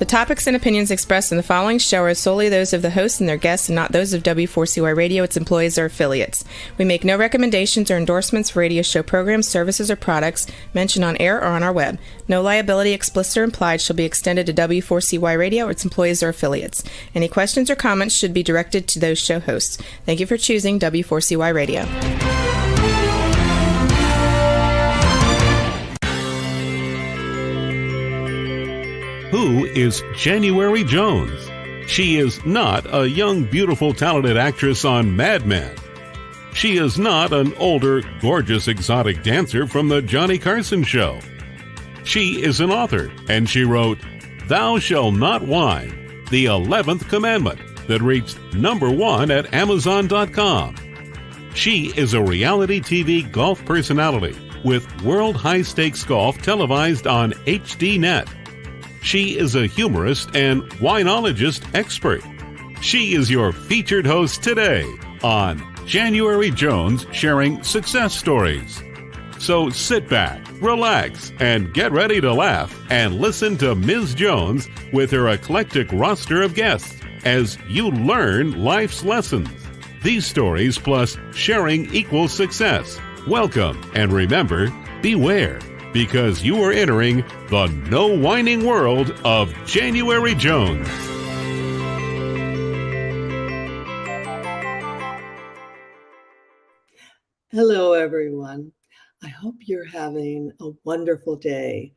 topics and opinions expressed in the following show are solely those of the host and their guests and not those of W4CY Radio, its employees, or affiliates. We make no recommendations or endorsements for radio show programs, services, or products mentioned on air or on our web. No liability, explicit or implied, shall be extended to W4CY Radio or its employees or affiliates. Any questions or comments should be directed to those show hosts. Thank you for choosing W4CY Radio. Who is January Jones? She is not a young, beautiful, talented actress on Mad Men. She is not an older, gorgeous, exotic dancer from the Johnny Carson show. She is an author, and she wrote Thou Shalt Not Whine, the 11th Commandment, that reached #1 at Amazon.com. She is a reality TV golf personality with World High Stakes Golf televised on HDNet. She is a humorist and winologist expert. She is your featured host today on January Jones Sharing Success Stories. So sit back, relax, and get ready to laugh and listen to Ms. Jones with her eclectic roster of guests as you learn life's lessons. These stories plus sharing equals success. Welcome, and remember, beware, because you are entering the no whining world of January Jones. Hello, everyone. I hope you're having a wonderful day.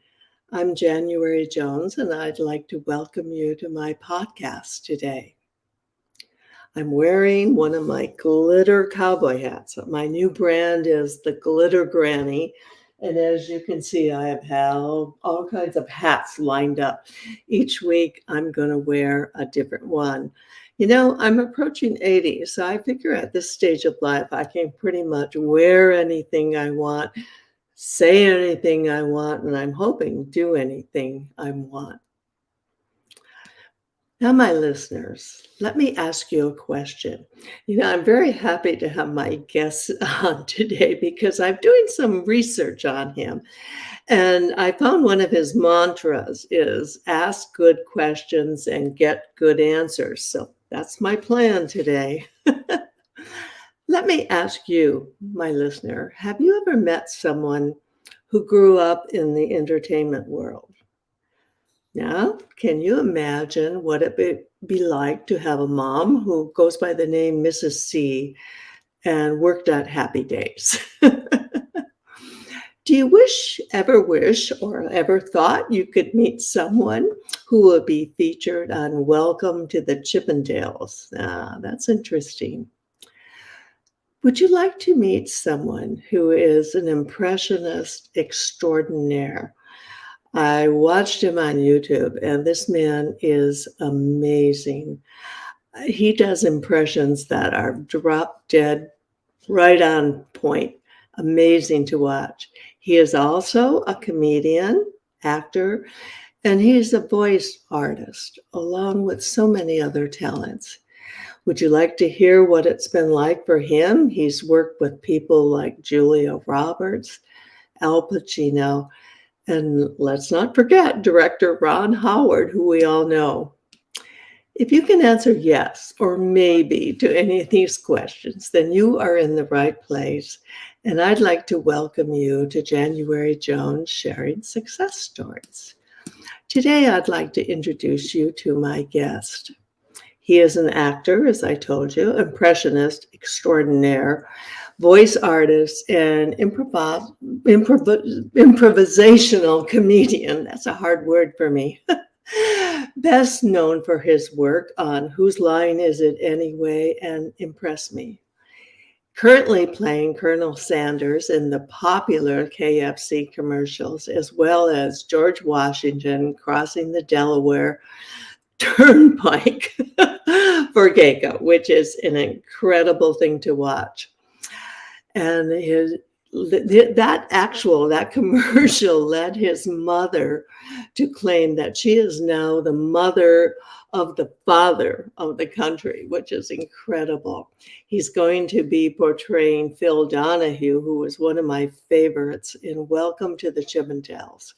I'm January Jones, and I'd like to welcome you to my podcast today. I'm wearing one of my glitter cowboy hats. My new brand is the Glitter Granny. And as you can see, I have all kinds of hats lined up. Each week, I'm going to wear a different one. You know, I'm approaching 80, so I figure at this stage of life, I can pretty much wear anything I want, say anything I want, and I'm hoping do anything I want. Now, my listeners, let me ask you a question. You know, I'm very happy to have my guest on today because I'm doing some research on him. And I found one of his mantras is ask good questions and get good answers. So that's my plan today. Let me ask you, my listener, have you ever met someone who grew up in the entertainment world? Now, can you imagine what it would be like to have a mom who goes by the name Mrs. C and worked at Happy Days? Do you ever wish or ever thought you could meet someone who would be featured on Welcome to the Chippendales? That's interesting. Would you like to meet someone who is an impressionist extraordinaire? I watched him on YouTube, and this man is amazing. He does impressions that are drop dead, right on point, amazing to watch. He is also a comedian, actor, and he's a voice artist, along with so many other talents. Would you like to hear what it's been like for him? He's worked with people like Julia Roberts, Al Pacino, and let's not forget director Ron Howard, who we all know. If you can answer yes or maybe to any of these questions, then you are in the right place. And I'd like to welcome you to January Jones Sharing Success Stories. Today, I'd like to introduce you to my guest. He is an actor, as I told you, impressionist extraordinaire, voice artist, and improvisational comedian. That's a hard word for me. Best known for his work on Whose Line Is It Anyway? And Impress Me. Currently playing Colonel Sanders in the popular KFC commercials, as well as George Washington crossing the Delaware Turnpike for Geico, which is an incredible thing to watch. And that commercial led his mother to claim that she is now the mother of the father of the country, which is incredible. He's going to be portraying Phil Donahue, who was one of my favorites in Welcome to the Chippendales.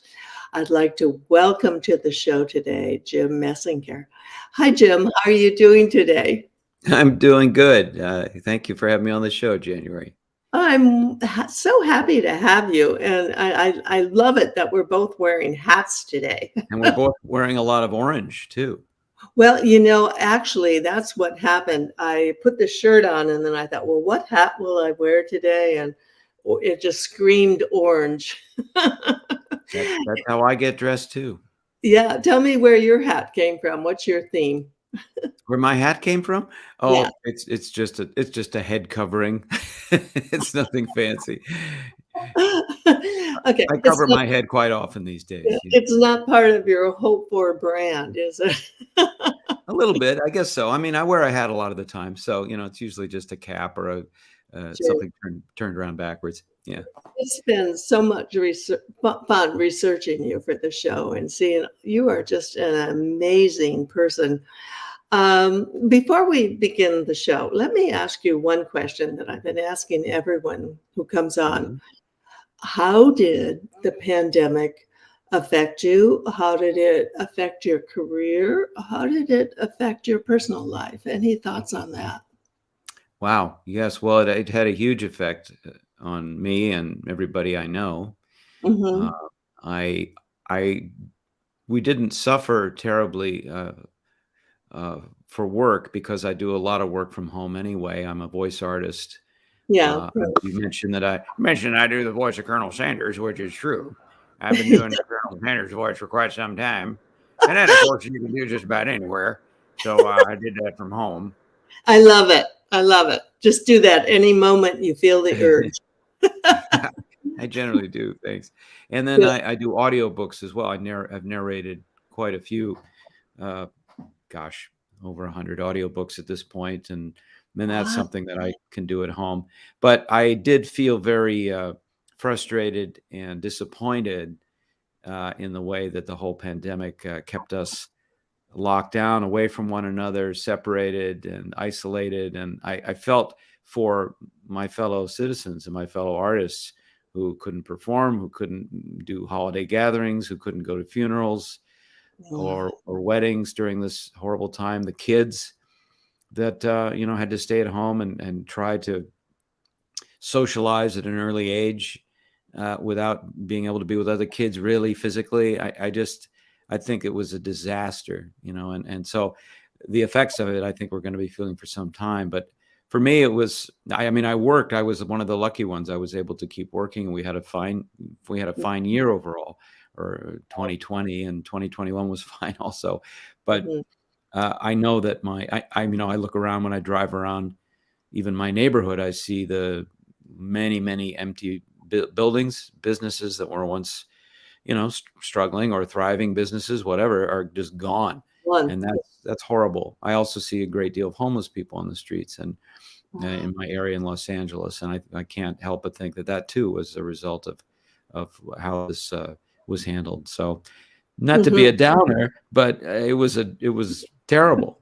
I'd like to welcome to the show today, Jim Messinger. Hi, Jim. How are you doing today? I'm doing good. Thank you for having me on the show, January. I'm so happy to have you, and I love it that we're both wearing hats today. And we're both wearing a lot of orange, too. Well, actually, that's what happened. I put the shirt on, and then I thought, well, what hat will I wear today? And it just screamed orange. That's how I get dressed, too. Yeah, tell me where your hat came from. What's your theme? Where my hat came from? Oh, Yeah. it's just a head covering. It's nothing fancy. Okay. I cover my head quite often these days. It's not part of your hope for brand, is it? A little bit, I guess so. I mean, I wear a hat a lot of the time, so it's usually just a cap or something turned around backwards. Yeah. It's been so much fun researching you for the show and seeing you are just an amazing person. Before we begin the show, let me ask you one question that I've been asking everyone who comes on. Mm-hmm. How did the pandemic affect you? How did it affect your career? How did it affect your personal life? Any thoughts on that? Wow. Yes. Well, it had a huge effect on me and everybody I know. Mm-hmm. We didn't suffer terribly for work because I do a lot of work from home anyway. I'm a voice artist. Yeah. You mentioned that I do the voice of Colonel Sanders, which is true. I've been doing the Colonel Sanders voice for quite some time. And then, of course, you can do just about anywhere. So I did that from home. I love it. I love it. Just do that any moment you feel the urge. I generally do. Thanks. And then I do audiobooks as well. I've narrated quite a few, over 100 audiobooks at this point. And then that's something that I can do at home. But I did feel very frustrated and disappointed in the way that the whole pandemic kept us locked down, away from one another, separated and isolated. And I felt for my fellow citizens and my fellow artists who couldn't perform, who couldn't do holiday gatherings, who couldn't go to funerals or weddings during this horrible time. The kids that had to stay at home and try to socialize at an early age without being able to be with other kids really physically. I think it was a disaster, and so the effects of it, I think we're going to be feeling for some time. But for me, it was, I was one of the lucky ones. I was able to keep working, and we had a fine year overall, or 2020, and 2021 was fine also. But I know that I look around when I drive around, even my neighborhood, I see the many, many empty buildings, businesses that were once, struggling or thriving businesses, whatever, are just gone. And that's horrible. I also see a great deal of homeless people on the streets and in my area in Los Angeles. And I can't help but think that too was a result of how this was handled. So not to be a downer, but it was terrible.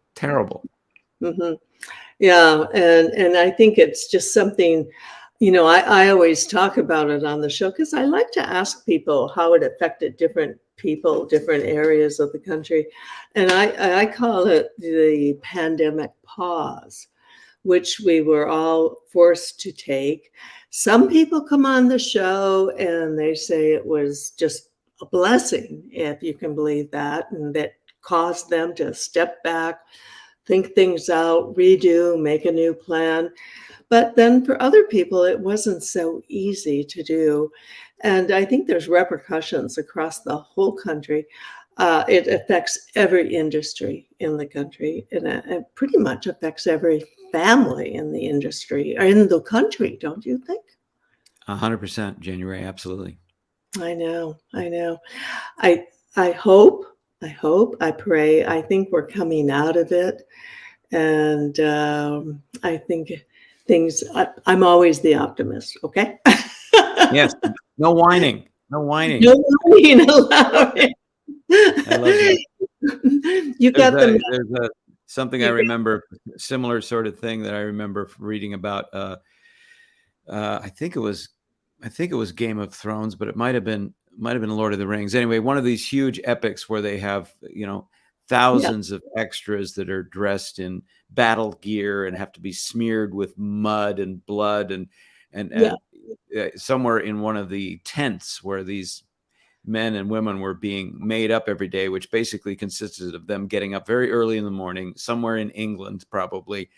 Mm-hmm. Yeah. And I think it's just something, I always talk about it on the show because I like to ask people how it affected different people, different areas of the country. And I call it the pandemic pause, which we were all forced to take. Some people come on the show and they say it was just a blessing, if you can believe that, and that caused them to step back, think things out, redo, make a new plan. But then for other people, it wasn't so easy to do. And I think there's repercussions across the whole country. It affects every industry in the country, and it pretty much affects every family in the industry or in the country, don't you think? 100%, January, absolutely. I know. I hope, I pray. I think we're coming out of it. And I think I'm always the optimist, okay? Yes. No whining. No whining. No whining allowed. I love that. You got them. There's something I remember, similar sort of thing that I remember reading about. I think it was Game of Thrones, but it might have been might have been Lord of the Rings. Anyway, one of these huge epics where they have, thousands of extras that are dressed in battle gear and have to be smeared with mud and blood and somewhere in one of the tents where these men and women were being made up every day, which basically consisted of them getting up very early in the morning, somewhere in England probably,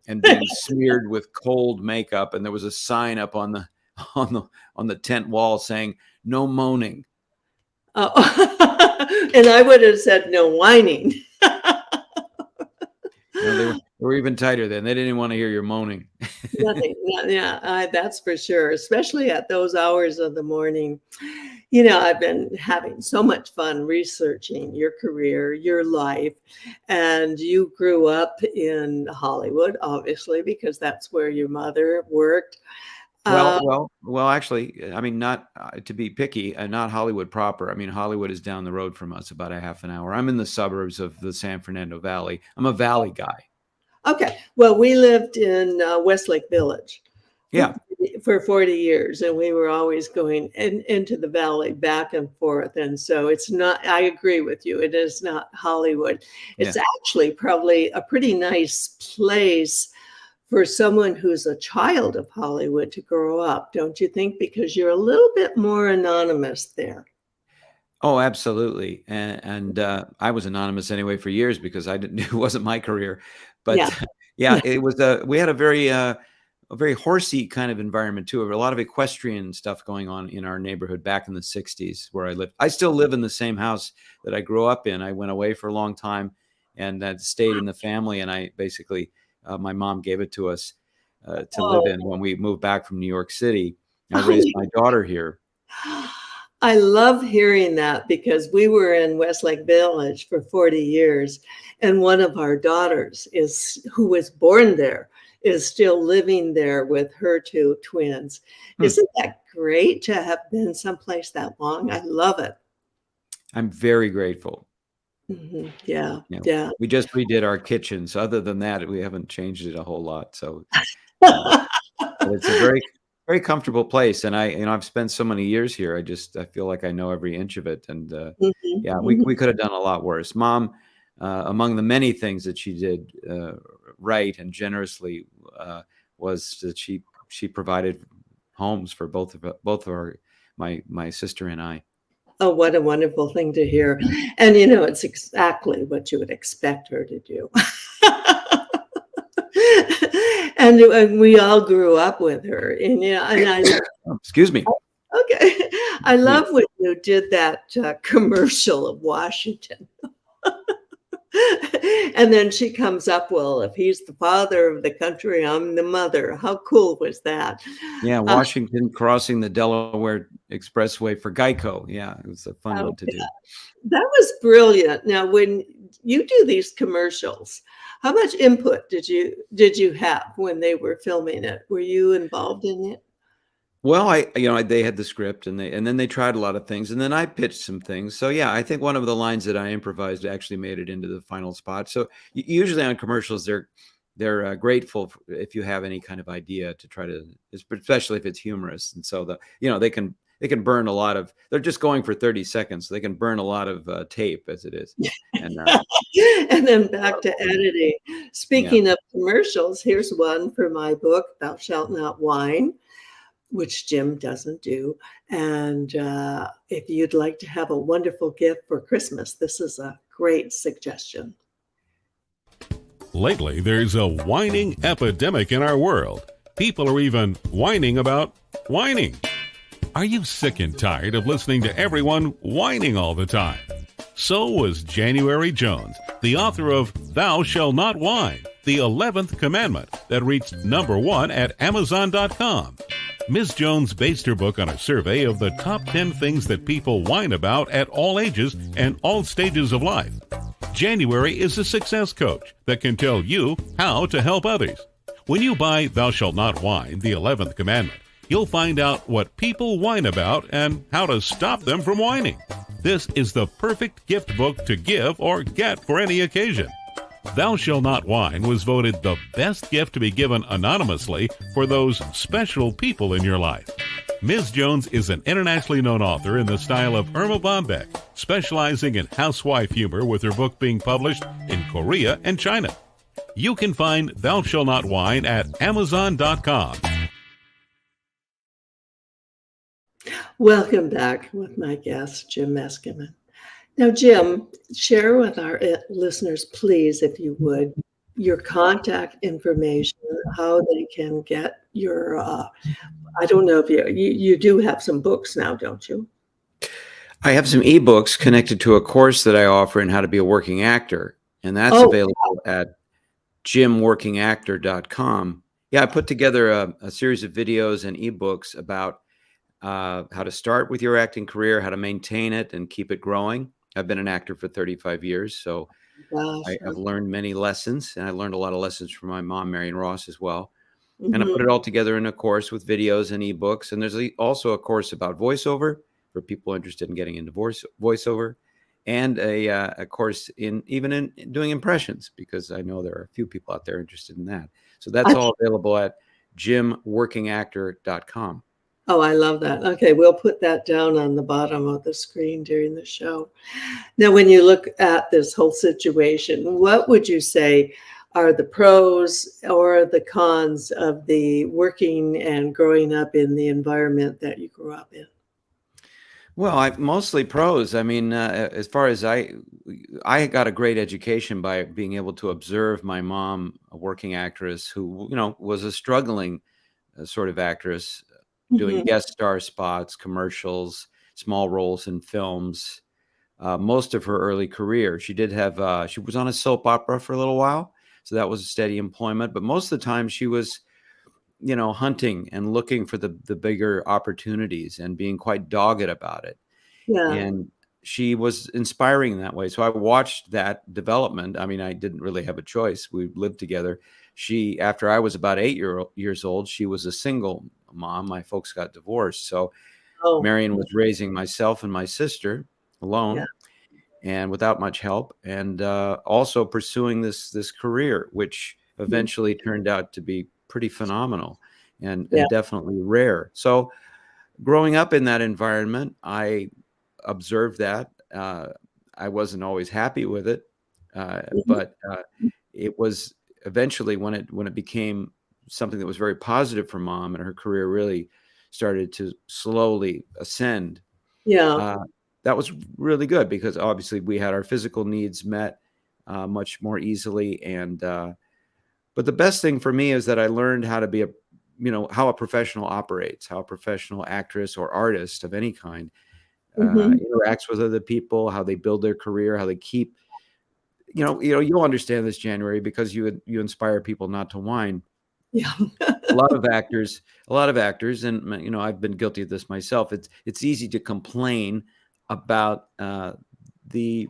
and being smeared with cold makeup. And there was a sign up on the tent wall saying, "No moaning." Oh. And I would have said no whining. They were even tighter then. They didn't even want to hear your moaning. Nothing. That's for sure, especially at those hours of the morning. I've been having so much fun researching your career, your life, and you grew up in Hollywood, obviously, because that's where your mother worked. Well, actually, I mean, not to be picky, not Hollywood proper. I mean, Hollywood is down the road from us about a half an hour. I'm in the suburbs of the San Fernando Valley. I'm a Valley guy. Okay. Well, we lived in Westlake Village. Yeah. For 40 years, and we were always going into the Valley back and forth. And so it's not, I agree with you, it is not Hollywood. It's actually probably a pretty nice place for someone who's a child of Hollywood to grow up, don't you think? Because you're a little bit more anonymous there. Oh, absolutely. And I was anonymous anyway for years because it wasn't my career. But it was we had a very horsey kind of environment too. A lot of equestrian stuff going on in our neighborhood back in the 60s where I lived. I still live in the same house that I grew up in. I went away for a long time and that stayed in the family. And I basically, my mom gave it to us to live in when we moved back from New York City. I raised my daughter here. I love hearing that because we were in Westlake Village for 40 years. And one of our daughters who was born there is still living there with her two twins. Isn't that great to have been someplace that long? I love it. I'm very grateful. Mm-hmm. Yeah. We just redid our kitchen. So other than that, we haven't changed it a whole lot. So it's a very, very comfortable place. And I've spent so many years here. I feel like I know every inch of it. And we could have done a lot worse. Mom, among the many things that she did right and generously was that she provided homes for both of my sister and I. Oh, what a wonderful thing to hear. And it's exactly what you would expect her to do. And we all grew up with her. And excuse me. Okay. I love when you did that commercial of Washington. And then she comes up, well, if he's the father of the country, I'm the mother. How cool was that? Yeah, Washington crossing the Delaware Expressway for Geico. Yeah, it was a fun one to do. That was brilliant. Now, when you do these commercials, how much input did you have when they were filming it? Were you involved in it? Well, they had the script and then they tried a lot of things and then I pitched some things. So yeah, I think one of the lines that I improvised actually made it into the final spot. So usually on commercials, they're grateful if you have any kind of idea to try to, especially if it's humorous. And so they can burn a lot of, they're just going for 30 seconds. So they can burn a lot of tape as it is. And, and then back to editing. Speaking of commercials, here's one for my book, Thou Shalt Not Whine, which Jim doesn't do. And if you'd like to have a wonderful gift for Christmas, this is a great suggestion. Lately, there's a whining epidemic in our world. People are even whining about whining. Are you sick and tired of listening to everyone whining all the time? So was January Jones, the author of Thou Shalt Not Whine, the 11th commandment that reached #1 at Amazon.com. Ms. Jones based her book on a survey of the top 10 things that people whine about at all ages and all stages of life. January is a success coach that can tell you how to help others. When you buy Thou Shalt Not Whine, the 11th commandment, you'll find out what people whine about and how to stop them from whining. This is the perfect gift book to give or get for any occasion. Thou Shall Not Whine was voted the best gift to be given anonymously for those special people in your life. Ms. Jones is an internationally known author in the style of Irma Bombeck, specializing in housewife humor with her book being published in Korea and China. You can find Thou Shall Not Whine at Amazon.com. Welcome back with my guest, Jim Meskimen. Now, Jim, share with our listeners, please, if you would, your contact information, how they can get your, I don't know if you do have some books now, don't you? I have some ebooks connected to a course that I offer in how to be a working actor, and that's available at jimworkingactor.com. Yeah, I put together a series of videos and ebooks about how to start with your acting career, how to maintain it and keep it growing. I've been an actor for 35 years, so I've learned many lessons, and I learned a lot of lessons from my mom, Marion Ross, as well. And I put it all together in a course with videos and ebooks. And there's also a course about voiceover for people interested in getting into voiceover, and a course in doing impressions, because I know there are a few people out there interested in that. So that's all available at jimworkingactor.com. Oh, I love that. Okay, we'll put that down on the bottom of the screen during the show. Now, when you look at this whole situation, what would you say are the pros or the cons of the working and growing up in the environment that you grew up in? Well, mostly pros. I mean, as far as I got a great education by being able to observe my mom, a working actress who, was a struggling sort of actress, doing guest star spots, commercials, small roles in films, most of her early career. She did have, she was on a soap opera for a little while, so that was a steady employment. But most of the time she was, hunting and looking for the bigger opportunities and being quite dogged about it. Yeah. And she was inspiring in that way. So I watched that development. I mean, I didn't really have a choice. We lived together. After I was about 8 years old, she was a single mom. My folks got divorced. So Marion was raising myself and my sister alone and without much help, and also pursuing this career, which eventually turned out to be pretty phenomenal and definitely rare. So growing up in that environment, I observed that. I wasn't always happy with it, but it was eventually when it became something that was very positive for Mom, and her career really started to slowly ascend. That was really good, because obviously we had our physical needs met much more easily. And but the best thing for me is that I learned how to be how a professional operates, how a professional actress or artist of any kind interacts with other people, how they build their career, how they keep, you'll understand this, January, because you inspire people not to whine. Yeah. a lot of actors, and I've been guilty of this myself. It's easy to complain about the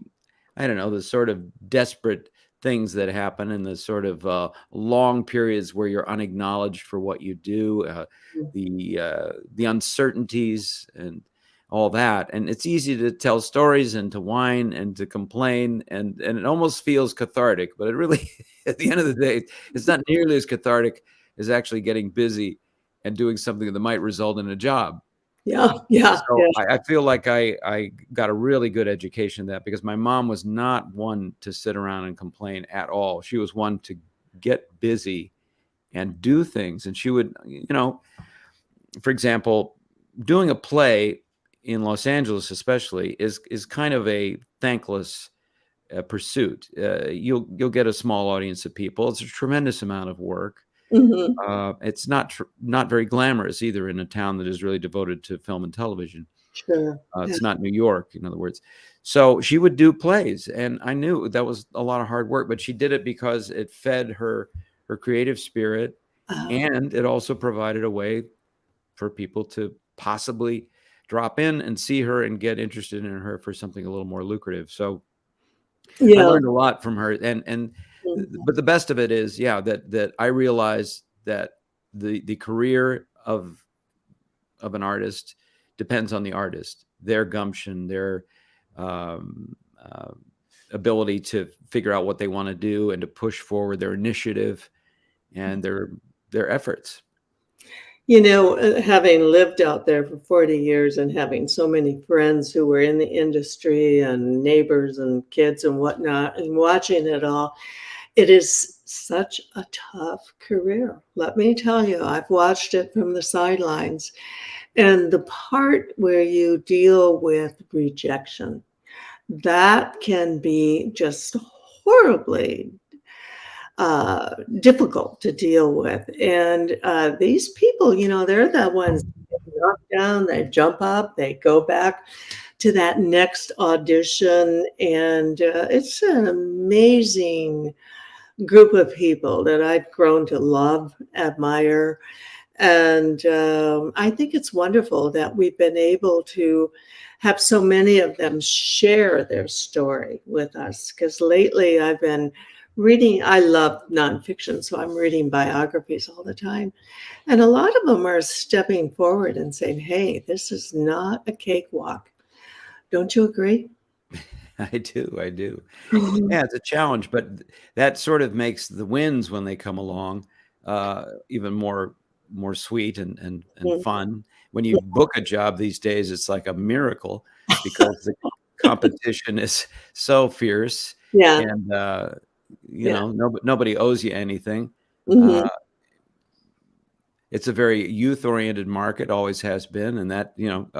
sort of desperate things that happen, and the sort of long periods where you're unacknowledged for what you do, the uncertainties and all that. And it's easy to tell stories and to whine and to complain, and it almost feels cathartic, but it really, at the end of the day, it's not nearly as cathartic as actually getting busy and doing something that might result in a job. So I feel like I got a really good education in that, because my mom was not one to sit around and complain at all. She was one to get busy and do things. And she would, for example, doing a play in Los Angeles especially is kind of a thankless pursuit. You'll get a small audience of people. It's a tremendous amount of work. It's not very glamorous either, in a town that is really devoted to film and television. It's not New York, in other words. So she would do plays, and I knew that was a lot of hard work, but she did it because it fed her creative spirit, and it also provided a way for people to possibly drop in and see her and get interested in her for something a little more lucrative. So I learned a lot from her, but the best of it is, that I realized that the career of an artist depends on the artist, their gumption, their ability to figure out what they want to do and to push forward their initiative and their efforts. Having lived out there for 40 years and having so many friends who were in the industry and neighbors and kids and whatnot, and watching it all, it is such a tough career. Let me tell you, I've watched it from the sidelines. And the part where you deal with rejection, that can be just horribly difficult to deal with. And these people, they're the ones that get knocked down, they jump up, they go back to that next audition. And it's an amazing group of people that I've grown to love, admire. And I think it's wonderful that we've been able to have so many of them share their story with us. Because lately I've been reading, I love nonfiction, so I'm reading biographies all the time. And a lot of them are stepping forward and saying, hey, this is not a cakewalk. Don't you agree? I do. Yeah, it's a challenge, but that sort of makes the wins when they come along even more sweet and fun. When you book a job these days, it's like a miracle because the competition is so fierce. Yeah. And nobody owes you anything. Mm-hmm. It's a very youth-oriented market, always has been, and that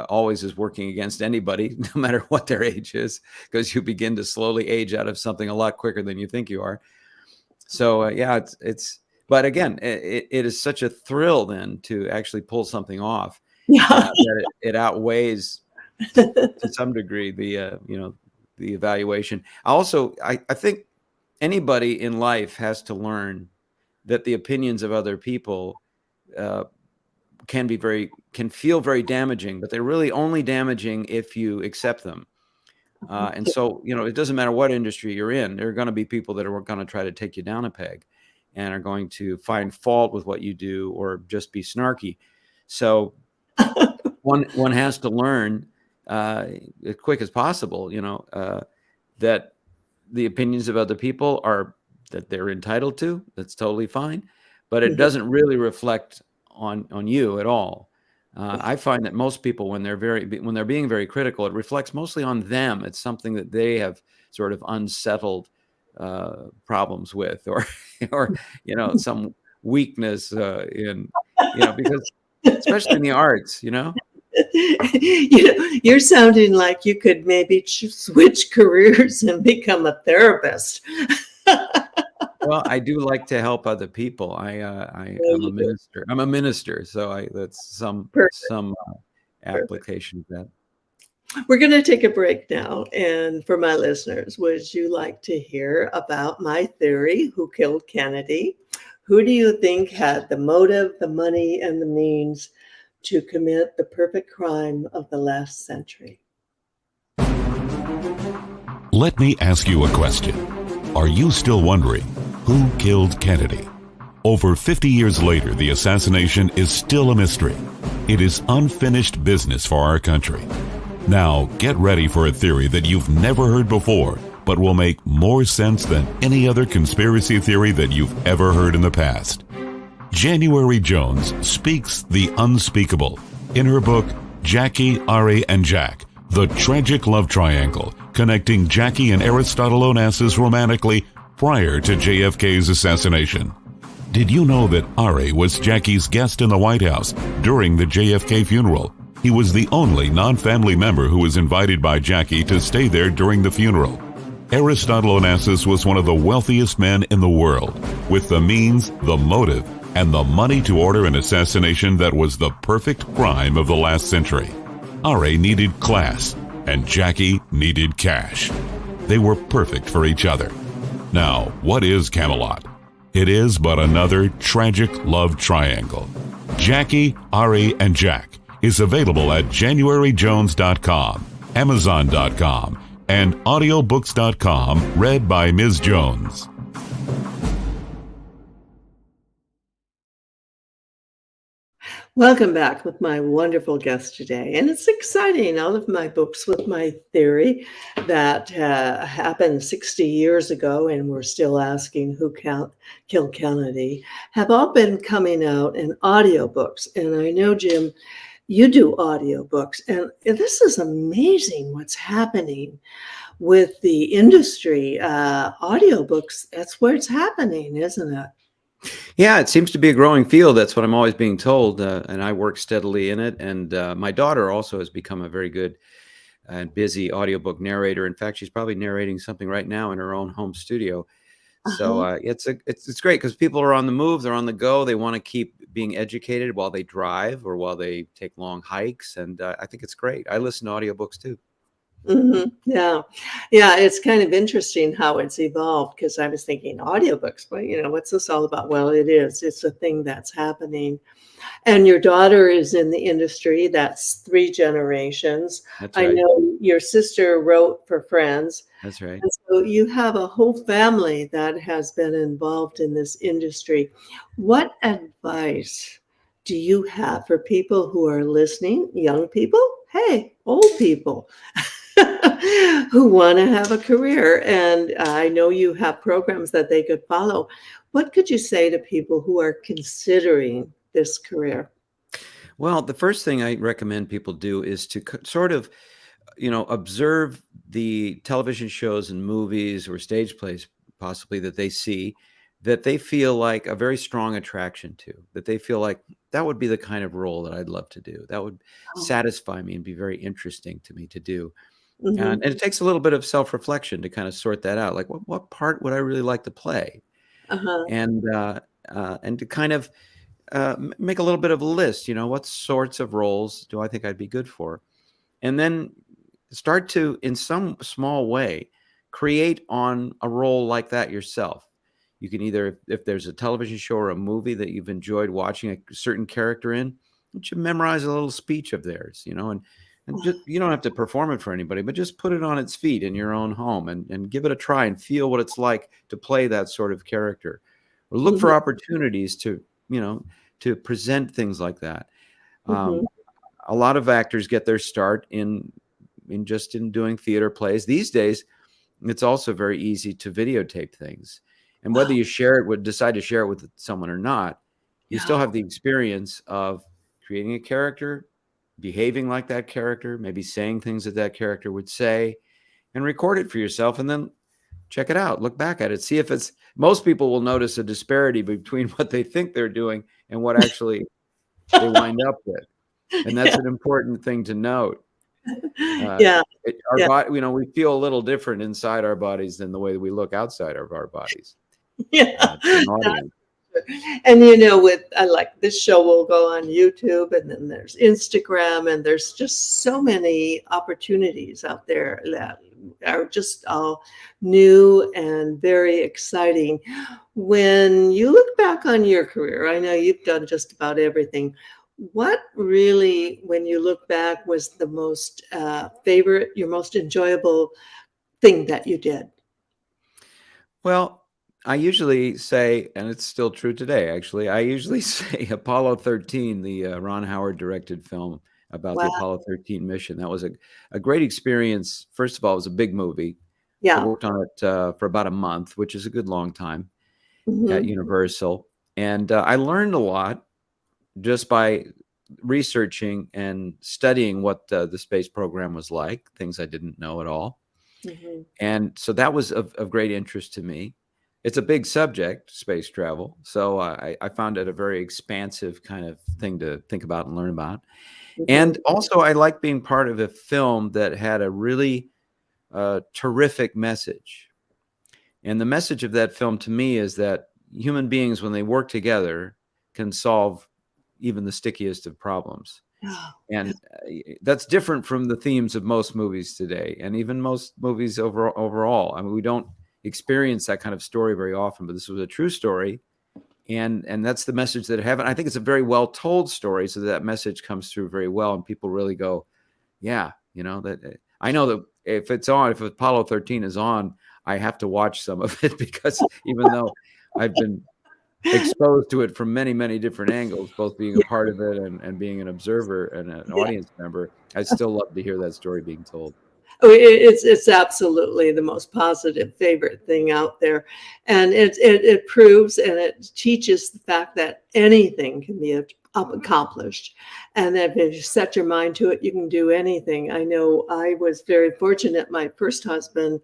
always is working against anybody, no matter what their age is, because you begin to slowly age out of something a lot quicker than you think you are. So it's. But again, it is such a thrill then to actually pull something off that it outweighs to some degree the evaluation. I think anybody in life has to learn that the opinions of other people can feel very damaging, but they're really only damaging if you accept them. And so, it doesn't matter what industry you're in, there are going to be people that are going to try to take you down a peg and are going to find fault with what you do or just be snarky. So one has to learn as quick as possible, that the opinions of other people are that they're entitled to. That's totally fine, but it doesn't really reflect on you at all. I find that most people, when they're being very critical, it reflects mostly on them. It's something that they have sort of unsettled problems with, or some weakness because especially in the arts, you're sounding like you could maybe switch careers and become a therapist. Well, I do like to help other people. I'm a minister. I'm a minister, so that's some application of that. We're going to take a break now. And for my listeners, would you like to hear about my theory, who killed Kennedy? Who do you think had the motive, the money, and the means to commit the perfect crime of the last century? Let me ask you a question. Are you still wondering who killed Kennedy? Over 50 years later, the assassination is still a mystery. It is unfinished business for our country. Now, get ready for a theory that you've never heard before, but will make more sense than any other conspiracy theory that you've ever heard in the past. January Jones speaks the unspeakable in her book, Jackie, Ari, and Jack, The Tragic Love Triangle, connecting Jackie and Aristotle Onassis romantically prior to JFK's assassination. Did you know that Ari was Jackie's guest in the White House during the JFK funeral? He was the only non-family member who was invited by Jackie to stay there during the funeral. Aristotle Onassis was one of the wealthiest men in the world, with the means, the motive, and the money to order an assassination that was the perfect crime of the last century. Ari needed class, and Jackie needed cash. They were perfect for each other. Now, what is Camelot? It is but another tragic love triangle. Jackie, Ari, and Jack is available at JanuaryJones.com, Amazon.com, and audiobooks.com, read by Ms. Jones. Welcome back with my wonderful guest today. And it's exciting. All of my books with my theory that happened 60 years ago, and we're still asking who killed Kennedy, have all been coming out in audiobooks. And I know, Jim, you do audiobooks. And this is amazing what's happening with the industry. Audiobooks, that's where it's happening, isn't it? Yeah, it seems to be a growing field. That's what I'm always being told, and I work steadily in it. And my daughter also has become a very good and busy audiobook narrator. In fact, she's probably narrating something right now in her own home studio. So Uh-huh. it's great because people are on the move, they're on the go, they want to keep being educated while they drive or while they take long hikes, and I think it's great. I listen to audiobooks too. Yeah. Yeah. It's kind of interesting how it's evolved because I was thinking audiobooks, but what's this all about? Well, it is. It's a thing that's happening. And your daughter is in the industry. That's 3 generations. That's I right. know your sister wrote for Friends. That's right. And so you have a whole family that has been involved in this industry. What advice do you have for people who are listening? Young people? Hey, old people who want to have a career. And I know you have programs that they could follow. What could you say to people who are considering this career? Well, the first thing I recommend people do is to sort of, observe the television shows and movies or stage plays possibly that they see that they feel like a very strong attraction to, that they feel like that would be the kind of role that I'd love to do. That would Oh, satisfy me and be very interesting to me to do. mhm. And it takes a little bit of self-reflection to kind of sort that out. Like, what part would I really like to play? Uh-huh. And to kind of make a little bit of a list. What sorts of roles do I think I'd be good for? And then start to, in some small way, create on a role like that yourself. You can either, if there's a television show or a movie that you've enjoyed watching a certain character in, you should memorize a little speech of theirs, and just, you don't have to perform it for anybody, but just put it on its feet in your own home and give it a try and feel what it's like to play that sort of character. Or look for Mhm, opportunities you know, to present things like that. mhm. Um, a lot of actors get their start in doing theater plays. These days, it's also very easy to videotape things. And whether Wow. you decide to share it with someone or not, you still Yeah. have the experience of creating a character, behaving like that character, maybe saying things that that character would say, and record it for yourself and then check it out, look back at it, see if it's most people will notice a disparity between what they think they're doing and what actually they wind up with. And that's Yeah. an important thing to note. Uh, Yeah. our Yeah. body, we feel a little different inside our bodies than the way that we look outside of our bodies Yeah. to an audience. And with like this show will go on YouTube, and then there's Instagram, and there's just so many opportunities out there that are just all new and very exciting. When you look back on your career, I know you've done just about everything. What really, when you look back, was the most favorite, your most enjoyable thing that you did? Well, I usually say, and it's still true today, actually, I usually say Apollo 13, the Ron Howard directed film about the Wow. Apollo 13 mission. That was a great experience. First of all, it was a big movie. I Yeah. worked on it for about a month, which is a good long time at Hmm. Universal. And I learned a lot just by researching and studying what the space program was like, things I didn't know at all. Hmm. And so that was of great interest to me. It's a big subject, space travel. So I found it a very expansive kind of thing to think about and learn about. Hmm. And also, I like being part of a film that had a really terrific message. And the message of that film to me is that human beings, when they work together, can solve even the stickiest of problems. And that's different from the themes of most movies today, and even most movies overall. I mean, we don't experience that kind of story very often, but this was a true story, and that's the message that it have. And I think it's a very well told story, so that message comes through very well, and people really go, yeah, that I know that if Apollo 13 is on, I have to watch some of it because even though I've been exposed to it from many, many different angles, both being a part of it and being an observer and an audience member. I'd still love to hear that story being told. Oh, it's absolutely the most positive favorite thing out there, and it proves and it teaches the fact that anything can be accomplished, and that if you set your mind to it, you can do anything. I know I was very fortunate. My first husband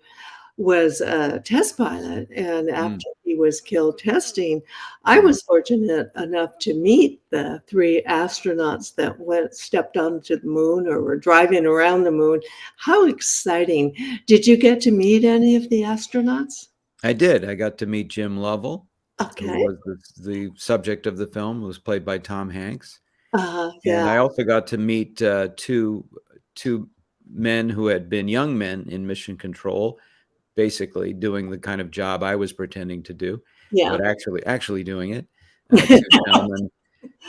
was a test pilot, and after he was killed testing, I was fortunate enough to meet the 3 astronauts that stepped onto the moon or were driving around the moon. How exciting. Did you get to meet any of the astronauts? I did. I got to meet Jim Lovell, Okay. who was the subject of the film, who was played by Tom Hanks. And Yeah. I also got to meet two men who had been young men in mission control, basically doing the kind of job I was pretending to do, but actually doing it.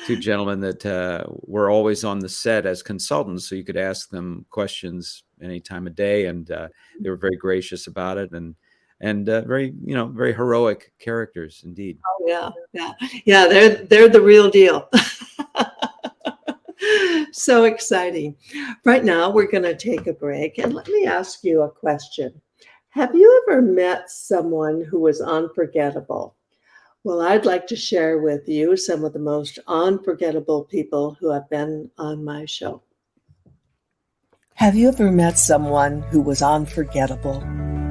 Two gentlemen that were always on the set as consultants, so you could ask them questions any time of day, and they were very gracious about it, and very heroic characters indeed. Oh yeah. They're the real deal. So exciting. Right now, we're going to take a break, and let me ask you a question. Have you ever met someone who was unforgettable? Well, I'd like to share with you some of the most unforgettable people who have been on my show. Have you ever met someone who was unforgettable?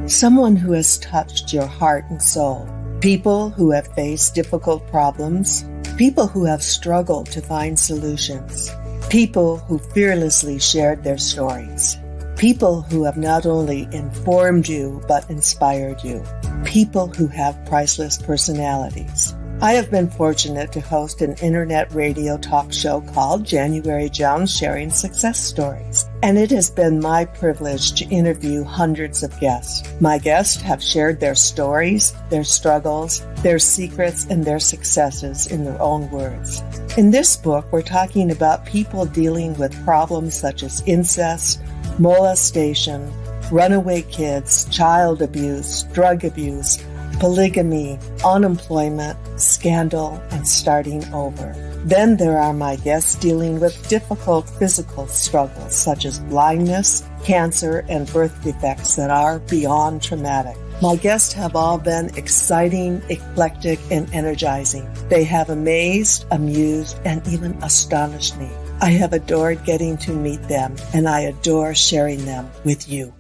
Someone who has touched your heart and soul? People who have faced difficult problems? People who have struggled to find solutions? People who fearlessly shared their stories? People who have not only informed you, but inspired you. People who have priceless personalities. I have been fortunate to host an internet radio talk show called January Jones Sharing Success Stories, and it has been my privilege to interview hundreds of guests. My guests have shared their stories, their struggles, their secrets, and their successes in their own words. In this book, we're talking about people dealing with problems such as incest, molestation, runaway kids, child abuse, drug abuse, polygamy, unemployment, scandal, and starting over. Then there are my guests dealing with difficult physical struggles such as blindness, cancer, and birth defects that are beyond traumatic. My guests have all been exciting, eclectic, and energizing. They have amazed, amused, and even astonished me. I have adored getting to meet them, and I adore sharing them with you.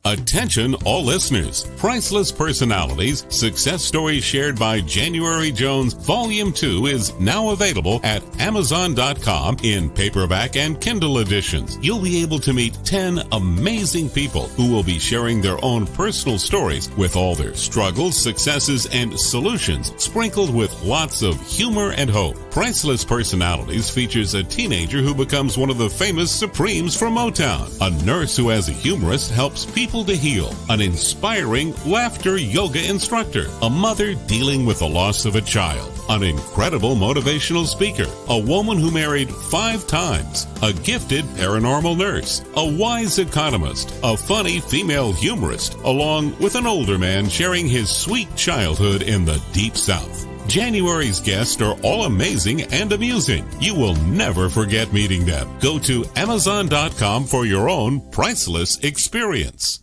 Attention all listeners. Priceless Personalities, Success Stories Shared by January Jones, Volume 2 is now available at Amazon.com in paperback and Kindle editions. You'll be able to meet 10 amazing people who will be sharing their own personal stories with all their struggles, successes, and solutions, sprinkled with lots of humor and hope. Priceless Personalities features a teenager who becomes one of the famous Supremes from Motown, a nurse who as a humorist helps people to heal, an inspiring laughter yoga instructor, a mother dealing with the loss of a child, an incredible motivational speaker, a woman who married 5 times, a gifted paranormal nurse, a wise economist, a funny female humorist, along with an older man sharing his sweet childhood in the Deep South. January's guests are all amazing and amusing. You will never forget meeting them. Go to Amazon.com for your own priceless experience.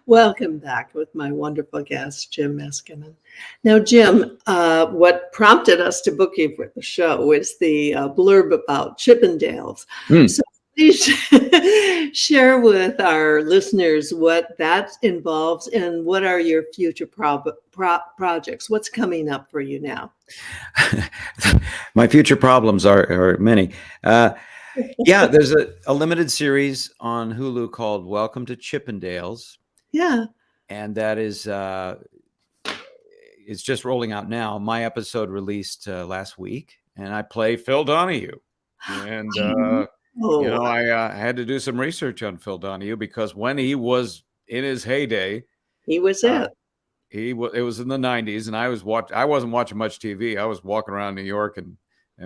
Welcome back with my wonderful guest, Jim Meskimen. Now, Jim, what prompted us to book you for the show is the blurb about Chippendales. So please share with our listeners what that involves and what are your future projects. What's coming up for you now? My future problems are many. Yeah, there's a limited series on Hulu called Welcome to Chippendales. Yeah. And that is, it's just rolling out now. My episode released last week, and I play Phil Donahue. And, I had to do some research on Phil Donahue because when he was in his heyday, he was it. It was in the 90s, and I wasn't watching much TV. I was walking around New York and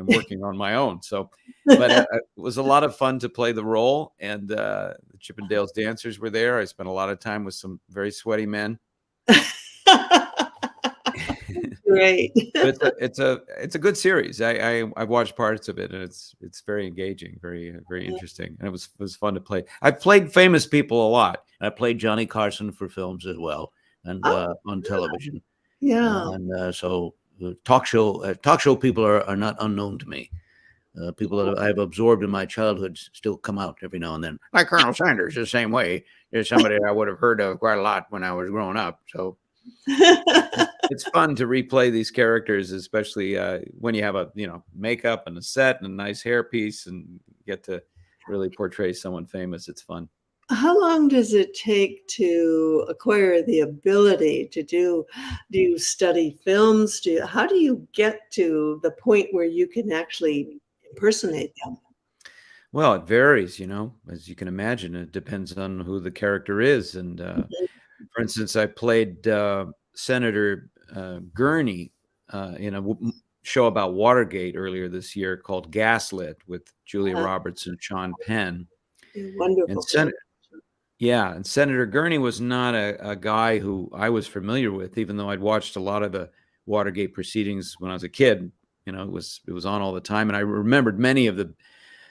working on my own. So, but it was a lot of fun to play the role. And the Chippendales dancers were there. I spent a lot of time with some very sweaty men. Great. But it's a good series. I've watched parts of it, and it's very engaging, very interesting, and it was fun to play. I've played famous people a lot. I played Johnny Carson for films as well, and Oh, on television, yeah. and so talk show people are not unknown to me. People that I've absorbed in my childhood still come out every now and then. Like Colonel Sanders, the same way. There's somebody I would have heard of quite a lot when I was growing up. So it's fun to replay these characters, especially when you have a makeup and a set and a nice hairpiece, and get to really portray someone famous. It's fun. How long does it take to acquire the ability to do you study films? How do you get to the point where you can actually impersonate them? Well, it varies, as you can imagine. It depends on who the character is. And for instance, I played Senator Gurney in a show about Watergate earlier this year called Gaslit with Julia Roberts and Sean Penn. Wonderful. And Senator Gurney was not a guy who I was familiar with, even though I'd watched a lot of the Watergate proceedings when I was a kid. It was on all the time, and I remembered many of the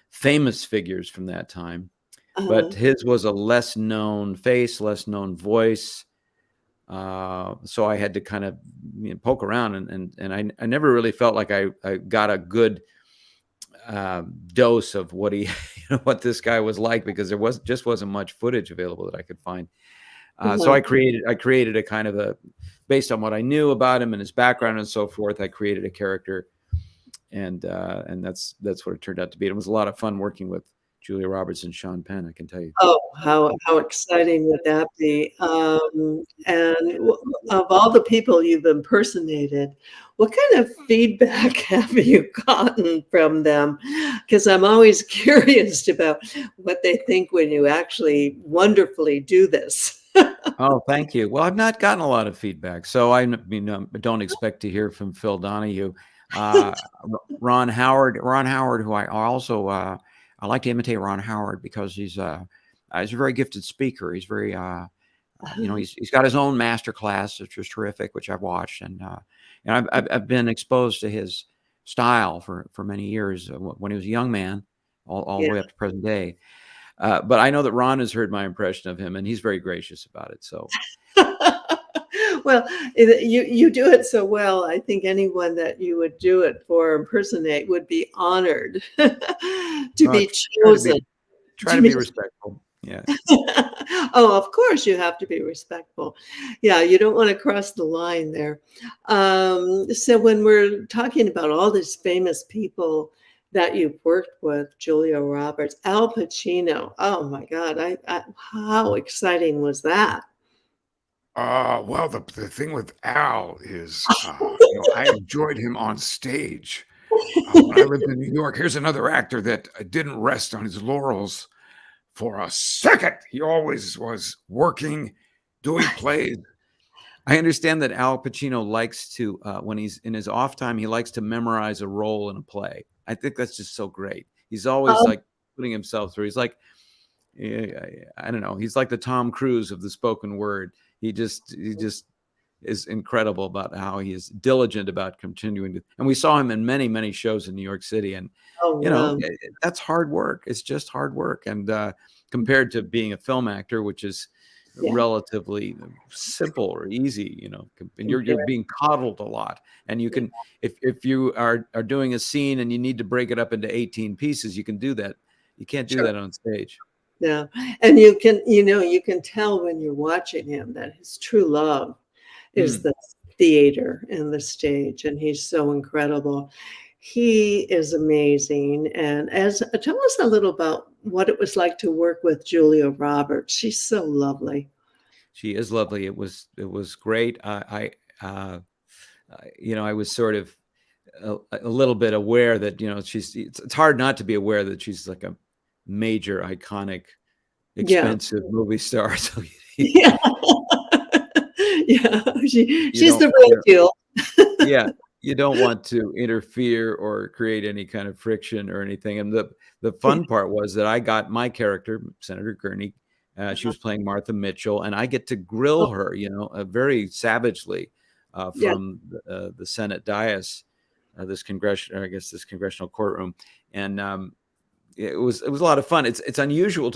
famous figures from that time. But his was a less known face, less known voice. So I had to kind of poke around, and I never really felt like I got a good dose of what what this guy was like, because there wasn't much footage available that I could find. So I created a kind of based on what I knew about him and his background and so forth. I created a character, and that's what it turned out to be. It was a lot of fun working with Julia Roberts and Sean Penn, I can tell you. Oh, how exciting would that be? And of all the people you've impersonated, what kind of feedback have you gotten from them? Because I'm always curious about what they think when you actually wonderfully do this. Oh, thank you. Well, I've not gotten a lot of feedback, so I don't expect to hear from Phil Donahue. Ron Howard, who I also I like to imitate Ron Howard because he's a very gifted speaker. He's very he's got his own master class, which was terrific, which I've watched, and I've been exposed to his style for many years when he was a young man, all the way up to present day. But I know that Ron has heard my impression of him, and he's very gracious about it. So, well, you do it so well. I think anyone that you would do it for, impersonate, would be honored to be chosen. Try to be respectful. Yeah. Oh, of course you have to be respectful. Yeah, you don't want to cross the line there. So when we're talking about all these famous people that you've worked with, Julia Roberts, Al Pacino. Oh my God, how exciting was that? Well, the thing with Al is, I enjoyed him on stage. When I lived in New York, here's another actor that didn't rest on his laurels for a second. He always was working, doing plays. I understand that Al Pacino likes to, when he's in his off time, he likes to memorize a role in a play. I think that's just so great. He's always like putting himself through. He's like, I don't know. He's like the Tom Cruise of the spoken word. He just is incredible about how he is diligent about continuing to. And we saw him in many, many shows in New York City. And, that's hard work. It's just hard work. And compared to being a film actor, which is relatively simple or easy, and you're being coddled a lot. And you can, if you are doing a scene and you need to break it up into 18 pieces, you can do that. You can't do that on stage. Yeah. And you can tell when you're watching him that his true love is the theater and the stage. And he's so incredible. He is amazing. And tell us a little about what it was like to work with Julia Roberts. She's so lovely. She is lovely. It was great. I was sort of a little bit aware that, it's hard not to be aware that she's like a major, iconic, expensive movie star. So yeah. She's the real deal. Yeah. You don't want to interfere or create any kind of friction or anything. And the fun part was that I got my character, Senator Gurney. She was playing Martha Mitchell, and I get to grill her, very savagely from the Senate dais, this congressional courtroom, and it was a lot of fun. It's unusual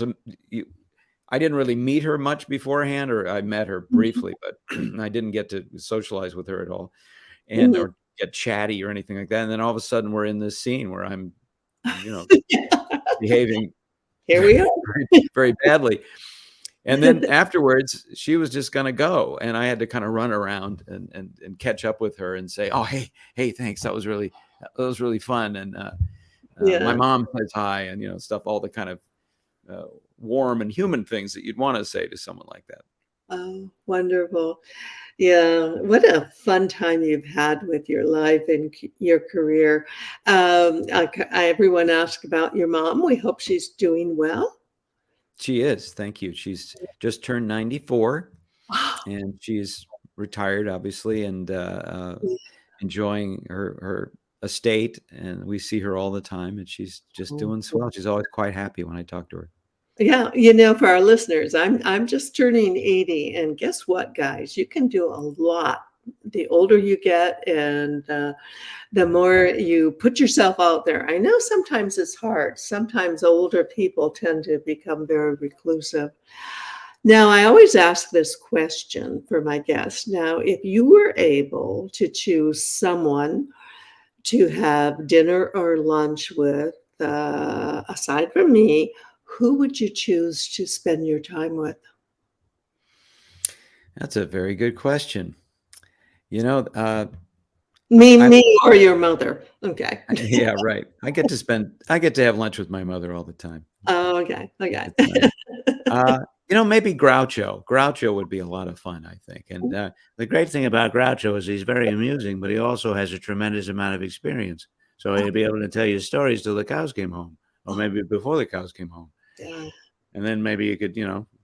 I didn't really meet her much beforehand, or I met her briefly, but I didn't get to socialize with her at all, or get chatty or anything like that. And then all of a sudden, we're in this scene where I'm, behaving Here we are. very, very badly. And then afterwards, she was just going to go, and I had to kind of run around and catch up with her and say, "Oh, hey, thanks. That was really fun." And my mom says hi, and stuff, all the kind of warm and human things that you'd want to say to someone like that. Oh, wonderful. Yeah, what a fun time you've had with your life and your career. Everyone asked about your mom. We hope she's doing well. She is. Thank you. She's just turned 94, and she's retired, obviously, and enjoying her estate. And we see her all the time, and she's just doing so well. She's always quite happy when I talk to her. Yeah, for our listeners, I'm just turning 80, and guess what, guys? You can do a lot. The older you get, and the more you put yourself out there. I know sometimes it's hard. Sometimes older people tend to become very reclusive. Now, I always ask this question for my guests. Now, if you were able to choose someone to have dinner or lunch with, aside from me, who would you choose to spend your time with? That's a very good question. Me or your mother. Okay. Yeah, right. I get to have lunch with my mother all the time. Oh, okay. Okay. Maybe Groucho. Groucho would be a lot of fun, I think. And the great thing about Groucho is he's very amusing, but he also has a tremendous amount of experience. So he'd be able to tell you stories till the cows came home, or maybe before the cows came home. Yeah. And then maybe you could,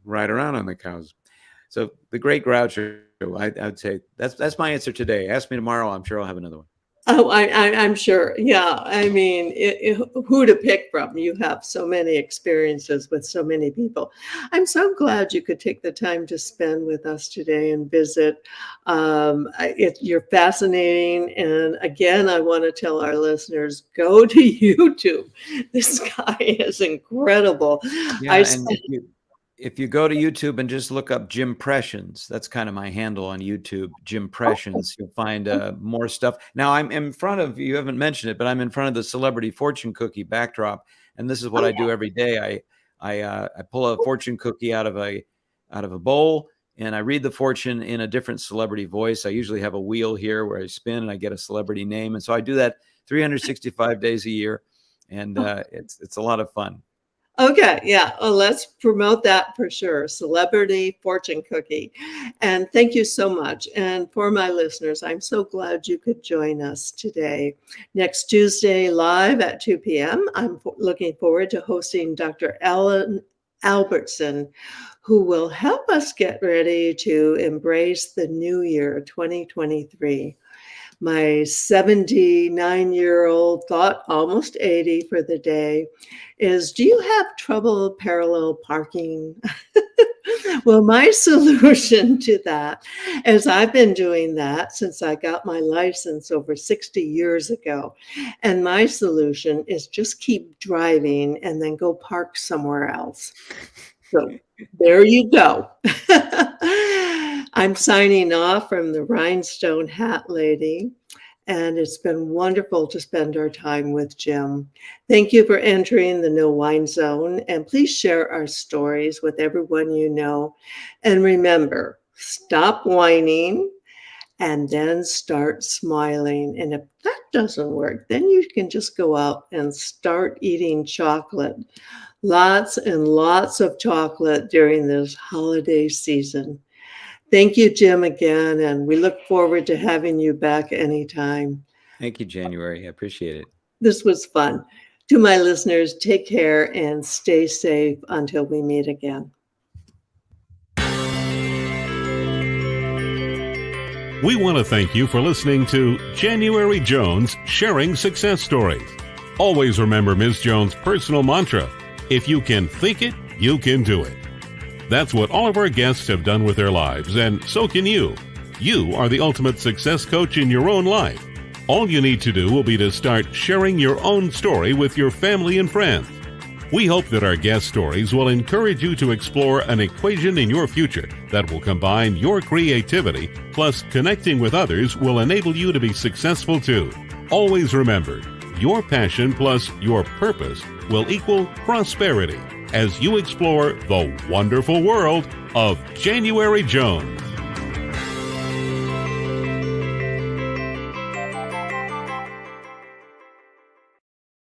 ride around on the cows. So the great Groucho, I'd say that's my answer today. Ask me tomorrow. I'm sure I'll have another one. Oh, I'm sure. Yeah. I mean, who to pick from? You have so many experiences with so many people. I'm so glad you could take the time to spend with us today and visit. You're fascinating. And again, I want to tell our listeners, go to YouTube. This guy is incredible. Yeah, if you go to YouTube and just look up Jimpressions, that's kind of my handle on YouTube, Jimpressions, you'll find more stuff. Now I'm in front of, you haven't mentioned it, but I'm in front of the celebrity fortune cookie backdrop. And this is what I do every day. I pull a fortune cookie out of a bowl, and I read the fortune in a different celebrity voice. I usually have a wheel here where I spin and I get a celebrity name. And so I do that 365 days a year. And it's a lot of fun. Okay, yeah. Well, let's promote that for sure. Celebrity fortune cookie. And thank you so much. And for my listeners, I'm so glad you could join us today. Next Tuesday, live at 2 p.m., I'm looking forward to hosting Dr. Ellen Albertson, who will help us get ready to embrace the new year, 2023. My 79-year-old thought, almost 80 for the day, is, do you have trouble parallel parking? Well, my solution to that is I've been doing that since I got my license over 60 years ago. And my solution is just keep driving and then go park somewhere else. So there you go. I'm signing off from the Rhinestone Hat Lady, and it's been wonderful to spend our time with Jim. Thank you for entering the No Wine Zone, and please share our stories with everyone you know. And remember, stop whining and then start smiling. And if that doesn't work, then you can just go out and start eating chocolate. Lots and lots of chocolate during this holiday season. Thank you, Jim, again, and we look forward to having you back anytime. Thank you, January. I appreciate it. This was fun. To my listeners, take care and stay safe until we meet again. We want to thank you for listening to January Jones Sharing Success Stories. Always remember Ms. Jones' personal mantra, if you can think it, you can do it. That's what all of our guests have done with their lives, and so can you. You are the ultimate success coach in your own life. All you need to do will be to start sharing your own story with your family and friends. We hope that our guest stories will encourage you to explore an equation in your future that will combine your creativity plus connecting with others will enable you to be successful too. Always remember, your passion plus your purpose will equal prosperity as you explore the wonderful world of January Jones.